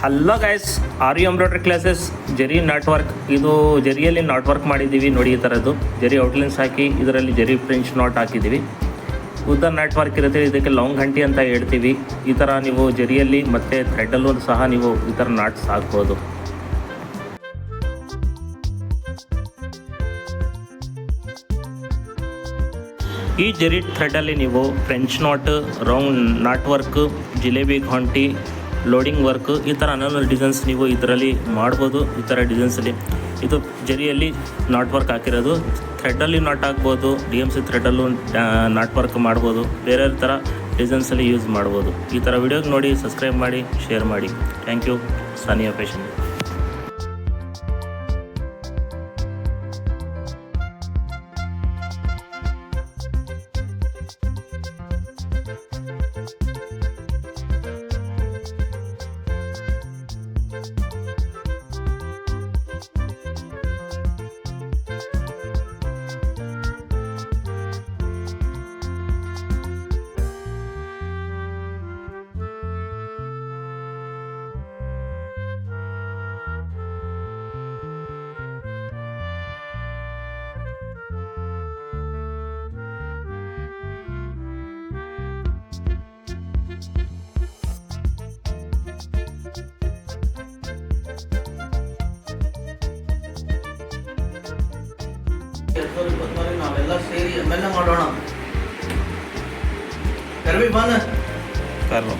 Hello guys, ಆರಿ embroidery classes ಜರಿ not work. ಇದು ಜರಿಯಲ್ಲಿ not work ಮಾಡಿದ್ದೀವಿ ನೋಡಿ. ಈ ಥರದ್ದು ಜರಿ ಔಟ್ಲೈನ್ಸ್ ಹಾಕಿ ಇದರಲ್ಲಿ ಜರಿ ಫ್ರೆಂಚ್ ನಾಟ್ ಹಾಕಿದ್ದೀವಿ. ಉದ್ದ ನಾಟ್ ವರ್ಕ್ ಇರುತ್ತೆ, ಇದಕ್ಕೆ ಲಾಂಗ್ ಹಂಟಿ ಅಂತ ಹೇಳ್ತೀವಿ. ಈ ಥರ ನೀವು ಜರಿಯಲ್ಲಿ ಮತ್ತು ಥ್ರೆಡ್ಡಲ್ಲೂ ಸಹ ನೀವು ಈ ಥರ ನಾಟ್ಸ್ ಹಾಕ್ಬೋದು. ಈ ಜರಿ ಥ್ರೆಡ್ಡಲ್ಲಿ ನೀವು French not, round not work, jalebi Ghanti, loading work, ಈ ಥರ ಅನ್ನೋ ಡಿಸೈನ್ಸ್ ನೀವು ಇದರಲ್ಲಿ ಮಾಡ್ಬೋದು. ಈ ಥರ ಡಿಸೈನ್ಸಲ್ಲಿ ಇದು ಜರಿಯಲ್ಲಿ ನಾಟ್ ವರ್ಕ್ ಹಾಕಿರೋದು. ಥ್ರೆಡ್ಡಲ್ಲಿ ನಾಟ್ ಹಾಕ್ಬೋದು, DMC ಥ್ರೆಡ್ಡಲ್ಲೂ ನಾಟ್ ವರ್ಕ್ ಮಾಡ್ಬೋದು. ಬೇರೆ ಥರ ಡಿಸೈನ್ಸಲ್ಲಿ ಯೂಸ್ ಮಾಡ್ಬೋದು. ಈ ಥರ ವಿಡಿಯೋಗೆ ನೋಡಿ, ಸಬ್ಸ್ಕ್ರೈಬ್ ಮಾಡಿ, ಶೇರ್ ಮಾಡಿ. Thank you. ಸಾನಿಯಾ ಫ್ಯಾಷನ್. ನಾವೆಲ್ಲ ಸೇರಿ ಎಮ್ಮೆಲ್ಲ ಮಾಡೋಣ. ಕರ್ವಿ ಬಾನ ಕಾರು